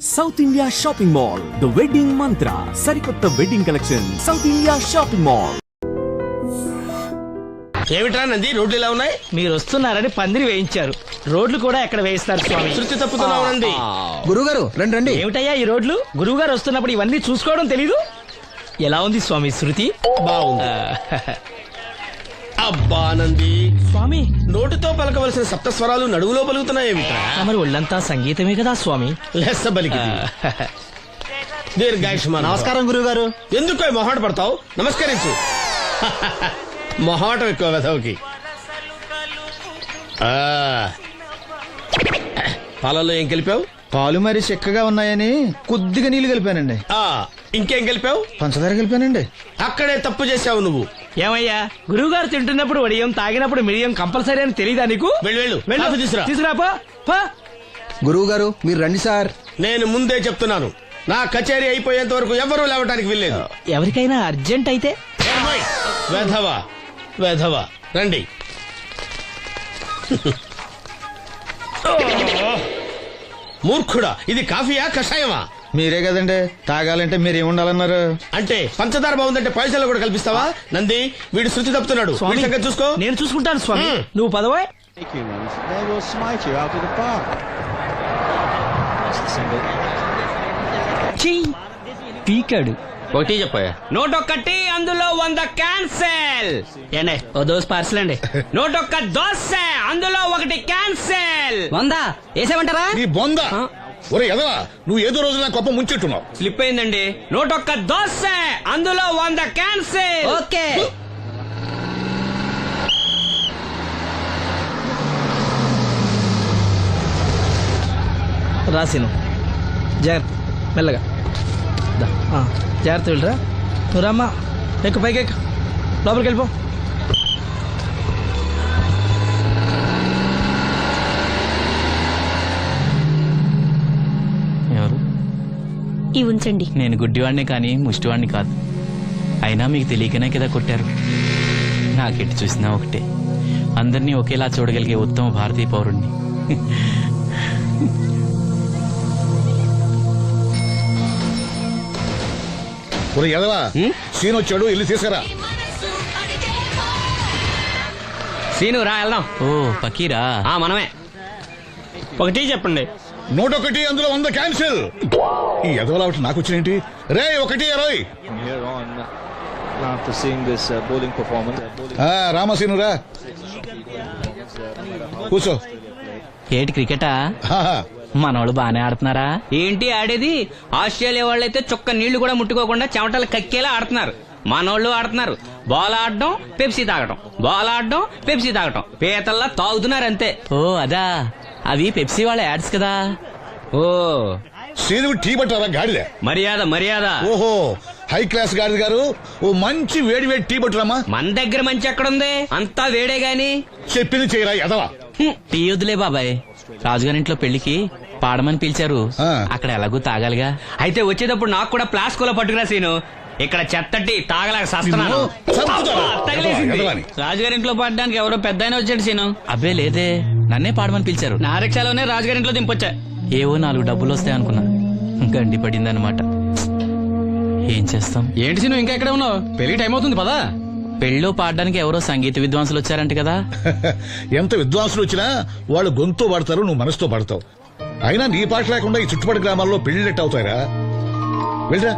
South India shopping mall the wedding మంత్ర సరికొత్త wedding collection south India shopping mall. ఏమిట్రా నంది, రోడ్లు ఇలా ఉన్నాయి? మీరు వస్తున్నారని పందిరి వేయించారు. రోడ్లు కూడా ఎక్కడ వేయిస్తారు స్వామి? శృతి తప్పుతున్నావు నంది. గురుగారు రండి రండి. ఏమిటయ్యా ఈ రోడ్లు? గురువు గారు వస్తున్నప్పుడు ఇవన్నీ చూసుకోవడం తెలీదు? ఎలా ఉంది స్వామి శృతి? బాగుంది. అబ్బా నంది, స్వామి నోటితో పలకవలసిన సప్తస్వరాలు నడువులో పలుకుతున్నాయేమిట్రా? మరి ఒళ్ళంతా సంగీతమే కదా స్వామి. లెస్స బలికి దీర్ఘాయుష్మాన్. నమస్కారం గురుగారు. ఎందుకో మొహాట పడతావు? నమస్కరించు. మొహాటం ఎక్కువ వెధవుకి. పాలల్లో ఏం కలిపావు? పాలు మరి చిక్కగా ఉన్నాయని కొద్దిగా నీళ్లు కలిపానండి. ఇంకేం కలిపావు? పంచదార కలిపానండి. అక్కడే తప్పు చేశావు నువ్వు. ఏమయ్యా, గురువు గారు తింటున్నప్పుడు వడియం, తాగినప్పుడు మిరియం కంపల్సరీ అని తెలీదా నీకు? వెళ్ళు కాఫీ తీసురా. తీసుకురా. గురువు గారు మీరు రండి సార్. నేను ముందే చెప్తున్నాను, నా కచేరీ అయిపోయేంత వరకు ఎవరూ లేవటానికి వెళ్ళలేదు. ఎవరికైనా అర్జెంట్ అయితే వెధవా వెధవా రండి. మూర్ఖుడా, ఇది కాఫీయా కషాయమా? మీరే కదండి తాగాలంటే మీరేముండాలన్నారు? అంటే పంచదార బాగుందంటే పైసలు కూడా కల్పిస్తావా? నంది, వీడు శృతి తప్పుతున్నాడు. వీడి సంగతి చూసుకో. నేను చూసుకుంటాను స్వామి. నువ్వు పదవా. They will smite you out of the park. పీకాడు. ఒకటి చెప్పాయా? 101 అందులో 100 క్యాన్సెల్. ఏండే ఓ దోస్ పార్సల్ అండి. 101 దోశ అందులో 1 క్యాన్సెల్. 100 వేసేమంటారా? నీ బొంద. ఒరే ఎదవా, నువ్వు ఏదో రోజు నా గొప్ప ముంచెట్టున్నావు. స్లిప్ అయిందండి. 101 దోశ అందులో 100 క్యాన్సెల్. ఓకే. రాసిను జాగ్రత్త, మెల్లగా జాగ్రత్త వెళ్ళరా. నువ్వు రామ్మా, ఎక్కు పైకి ఎక్కు, లోపలికి వెళ్ళిపో. ఎవరు? ఇవి ఉంచండి. నేను గుడ్డివాడిని కానీ ముష్టివాడిని కాదు. అయినా మీకు తెలియకనే కదా కొట్టారు. నాకెటు చూసినా ఒకటే, అందరినీ ఒకేలా చూడగలిగే ఉత్తమ భారతీయ పౌరుణ్ణి. ఒరే ఎదవా, సీన్ వచ్చాడు, ఇల్లు తీసుకురా. సీను రా వెళ్దాం. ఓ పకీరా, మనమే. ఒకటి చెప్పండి. 101 అందులో 100 క్యాన్సిల్. ఈ ఎదవలా ఒకటి నాకు వచ్చినేంటి? రే 120. From here on, after seeing this bowling performance, రామసీను రా, కూర్చో. ఏటి క్రికెటా? మనోళ్ళు బానే ఆడుతున్నారా? ఏంటి ఆడేది? ఆస్ట్రేలియా వాళ్ళైతే చుక్క నీళ్లు కూడా ముట్టుకోకుండా చెమటలు కక్కేలా ఆడుతున్నారు. మనోళ్ళు ఆడుతున్నారు బాల్ ఆడడం, పెప్సీ తాగటం, బాల్ ఆడడం, పెప్సీ తాగటం, పీతల్లా తాగుతున్నారు అంతే. ఓ అదా, అవి పెప్సీ వాళ్ళ యాడ్స్ కదా. ఓ సీను టీ పట్టారా గాడిలే? మర్యాద మర్యాద. ఓహో, హై క్లాస్ గాడి గారు, ఓ మంచి వేడి వేడి టీ పట్టురామా. మన దగ్గర మంచి ఎక్కడుంది? అంతా వేడే గాని. చెప్పింది చేయరా ఎదవా. టీ వద్దులే బాబాయ్, రాజుగారింట్లో పెళ్లికి పాడమని పిలిచారు. అక్కడ ఎలాగూ తాగాలిగా. అయితే వచ్చేటప్పుడు నాకు కూడా ప్లాస్కోలో పట్టుకురా సీను. ఇక్కడ చెత్తటి తాగలేక సస్తున్నాను. రాజుగారింట్లో పడడానికి ఎవరో పెద్ద వచ్చాడు సీను. అబ్బే లేదే, నన్నే పాడమని పిలిచారు. నా రిక్షాలోనే రాజుగారింట్లో దింపొచ్చా. ఏవో 4 డబ్బులు వస్తాయి అనుకున్నా, గండి పడిందనమాట. ఏం చేస్తాం? ఏంటి సీను ఇంకా ఎక్కడ ఉన్నావు? పెళ్లి టైం అవుతుంది పదా. పెళ్ళిలో పాడడానికి ఎవరో సంగీత విద్వాంసులు వచ్చారంట కదా. ఎంత విద్వాంసులు వచ్చినా వాళ్ళు గొంతు పడతారు, నువ్వు మనసుతో పడతావు. అయినా నీ పాట లేకుండా ఈ చుట్టుపక్కల గ్రామాల్లో పెళ్లిళ్ళెట్ అవుతాయిరా. వెళ్ళరా.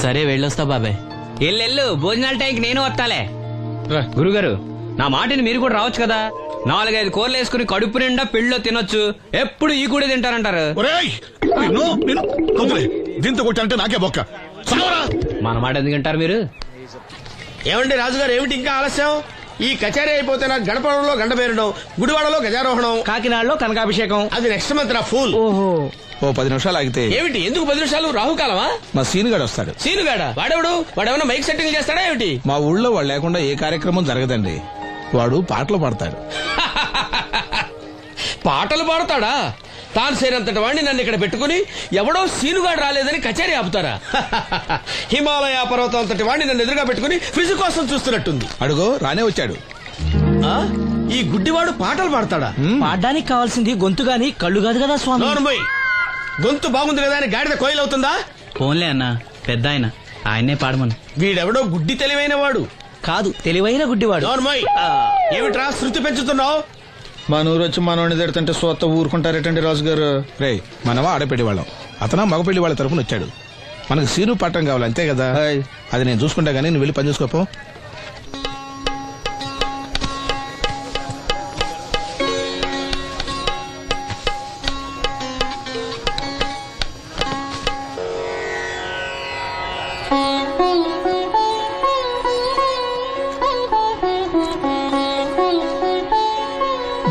సరే వెళ్ళొస్తా బాబాయ్. ఎల్లెళ్ళు, భోజనాల టైంకి నేను వస్తాలే. గురుగారు, నా మాటిని మీరు కూడా రావచ్చు కదా. 4-5 కూరలు వేసుకుని కడుపు నిండా పెళ్ళిలో తినొచ్చు. ఎప్పుడు ఈ కూడా తింటారంటారు. దీంతో కొట్టాలంటే నాకే బొక్క. మన మాట ఎందుకు తింటారు మీరు? ఏమండి రాజుగారు, ఏమిటి ఇంకా ఆలస్యం? ఈ కచేరీ అయిపోతే నాకు గణపవరంలో గంట పేరడం, గుడివాడలో గజారోహణం, కాకినాడలో కనకాభిషేకం. అది నెక్స్ట్ మంత్ నా ఫూల్. ఓహో, ఓ 10 నిమిషాలు ఆగితే. ఏమిటి, ఎందుకు 10 నిమిషాలు? రాహుకాలమా? మా సీనుగాడు వస్తాడు. సీనుగాడా? వాడేమన్నా మైక్ సెట్టింగ్ చేస్తాడా ఏమిటి? మా ఊళ్ళో వాడు లేకుండా ఏ కార్యక్రమం జరగదండి. వాడు పాటలు పాడతాడు. పాటలు పాడతాడా? తాను సేనంతటి వాడిని నన్ను ఇక్కడ పెట్టుకుని ఎవడో సీనుగాడు రాలేదని కచేరీ ఆపుతారా? హిమాలయ పర్వతం అంతటి వాడిని నన్ను ఎదురుగా పెట్టుకుని ఫ్రిజ్ కోసం చూస్తున్నట్టుంది. అడుగో రానే వచ్చాడు. ఈ గుడ్డివాడు పాటలు పాడతాడా? పాడడానికి కావాల్సింది గొంతు గాని కళ్ళు కాదు కదా స్వామి. గొంతు బాగుంది కదా అని గాడిద కోయిల్ అవుతుందా? ఫోన్లే అన్న, పెద్ద ఆయన, ఆయన్నే పాడమను. వీడెవడో గుడ్డి తెలివైన వాడు కాదు, తెలివైన గుడ్డివాడు. నోర్మోయ్. ఏమిట్రా శృతి పెంచుతున్నావు? మన ఊరు వచ్చి మనోడిని తిడుతుంటే సొత్త ఊరుకుంటారేటండి రాజు గారు. రే మనమా ఆడపెళ్లి వాళ్ళం, అతను మగపెళ్లి వాళ్ళ తరఫున వచ్చాడు. మనకు సీను పట్టం కావాలి అంతే కదా. హాయ్. అది నేను చూసుకుంటా గానీ నువ్వు వెళ్ళి పని చూసుకోపో.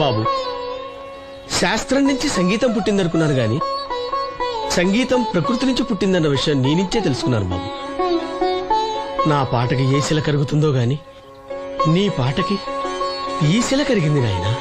బాబు, శాస్త్రం నుంచి సంగీతం పుట్టిందనుకున్నాను గాని సంగీతం ప్రకృతి నుంచి పుట్టిందన్న విషయం నీ నుంచే తెలుసుకున్నాను బాబు. నా పాటకి ఏ శిల కరుగుతుందో గాని నీ పాటకి ఈ శిల కరిగింది నాయనా.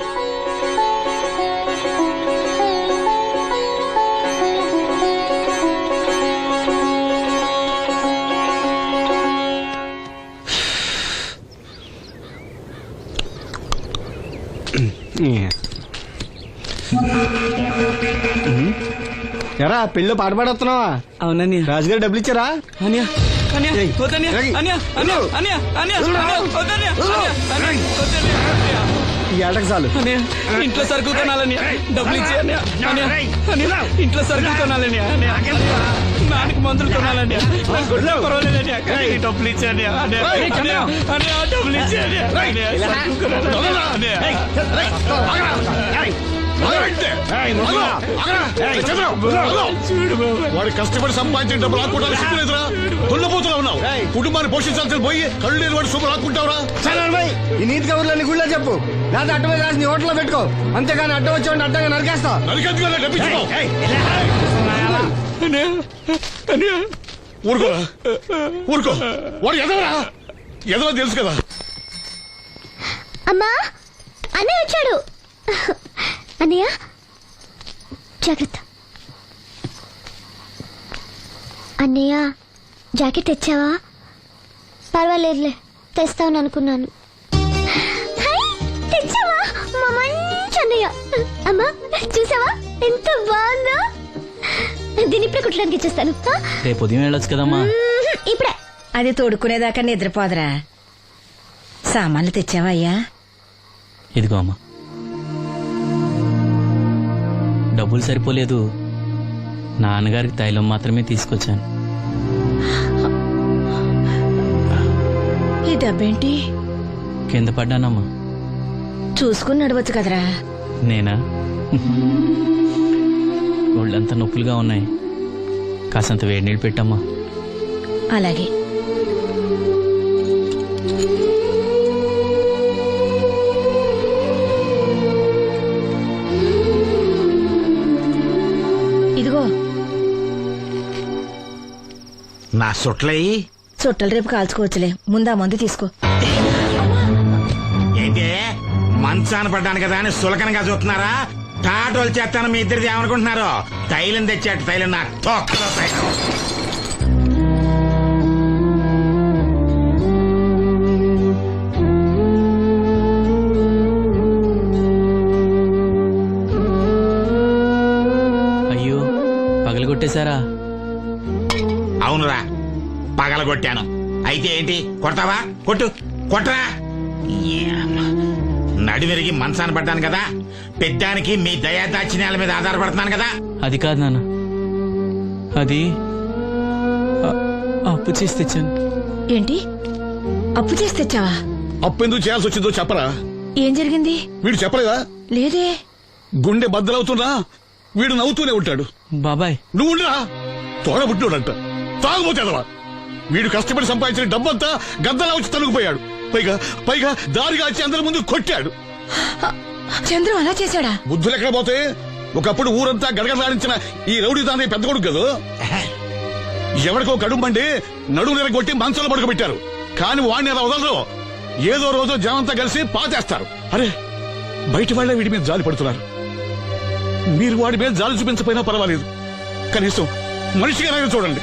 ఎరా పెళ్ళి పాట పాడుతున్నావా? అవునని రాజుగారు డబ్బులు ఇచ్చారా? ఈ ఏటకు చాలు. ఇంట్లో సరుకులు కొనాలని డబ్బులు ఇచ్చి ఇంట్లో సరుకులు కొనాలని నాన్నకి మందులు కొనాలని పర్వాలేదని డబ్బులు ఇచ్చాను డబ్బులు ఇచ్చాను. వాడు కష్టపడి సంపాదించిన డబ్బులు ఆకుంటారు సిగ్గులేదురా? దున్నపోతున్నా ఉన్నావు. కుటుంబాన్ని పోషించాల్సిన పోయి కళ్ళు లేని వాడు శుభ్రం ఆకుంటావురా? ఈ నీతి కబుర్లన్నీ గుళ్ళో చెప్పు, లేదా అడ్డమే రాసి నీ హోటల్లో పెట్టుకో. అంతేగాని అడ్డం వచ్చి అడ్డంగా నరికేస్తా. నరికెందుకు డబ్బిచ్చుకో. ఊరుకోరా, ఊరుకో. వాడు ఎదవరా? ఎదవ తెలుసు కదా. అమ్మా, అన్నయ్య వచ్చాడు. అన్నయ్య జాగ్రత్త. అన్నయ్య జాకెట్ తెచ్చావా? పర్వాలేదులే, తెస్తావని అనుకున్నాను. తెచ్చావా? మా మంచి అన్నయ్య. అమ్మా చూసావా ఎంత బాగుందో? దీన్ని ఇప్పుడే కుట్టడానికి ఇచ్చేస్తాను. రేపు ఉదయం వెళ్ళొచ్చు కదమ్మా. ఇప్పుడే. అది తోడుకునేదాకా నిద్రపోదరా. సామాన్లు తెచ్చావా అయ్యా? ఇదిగో అమ్మా. డబ్బులు సరిపోలేదు, నాన్నగారికి తైలం మాత్రమే తీసుకొచ్చాను. ఈ డబ్బేంటి? కింద పడ్డానమ్మా. చూసుకుని నడవచ్చు కదరా. నేనా? ఒళ్ళంతా నొప్పులుగా ఉన్నాయి, కాసంత వేడి నీళ్ళు పెట్టమ్మా. అలాగే. ఇదిగో నా సొట్లయి చుట్టలు రేపు కాల్చుకోవచ్చులే, ముందా మందు తీసుకో. ఏంటే మంచాన పడ్డాను కదా అని సులకనగా చూస్తున్నారా? టాటోలు చేస్తాను మీ ఇద్దరిది ఏమనుకుంటున్నారు? తైలం తెచ్చాడు, తైలం నా తొక్కలో తైలం. అయ్యో, పగలగొట్టేశారా? అవునురా, పగలగొట్టాను. అయితే ఏంటి, కొడతావా? కొట్టు, కొట్టరా. నడివిరిగి మంచాన పడ్డాను కదా, పెద్దానికి మీ దయాదాచిన్యాల మీద ఆధారపడుతున్నాను కదా. అది కాదు నాన్న, అది అప్పు చేసి తెచ్చాను. ఏంటి, అప్పు చేసి తెచ్చావా? అప్పు ఎందుకు చేయాల్సి వచ్చిందో చెప్పరా? ఏం జరిగింది? వీడు చెప్పలేదా? లేదే. గుండె బద్దలవుతున్నా వీడు నవ్వుతూనే ఉంటాడు. బాబాయ్, నువ్వు ఉండరా? తోడబుట్టినోడంట, తాగుపోతేదవా. వీడు కష్టపడి సంపాదించిన డబ్బంతా గద్దలా వచ్చి తనుకుపోయాడు. పైగా పైగా దారిగా వచ్చి అందరి ముందు కొట్టాడు. చంద్రు అలా చేశాడా? బుద్ధులు ఎక్కడ పోతే, ఒకప్పుడు ఊరంతా గడగడలాడించిన ఈ రౌడీ దాని పెద్ద కొడుకు కదా. ఎవరికో కడుంబండి నడుము నిరగొట్టి మంచంలో పడుకోబెట్టారు. కాని వాడిని అలా వదలరు. ఏదో రోజు జనంతా కలిసి పాతేస్తారు. అరే, బయట వాళ్ళే వీడి మీద జాలి పడుతున్నారు. మీరు వాడి మీద జాలి చూపించకపోయినా పర్వాలేదు, కనీసం మనిషిగా చూడండి.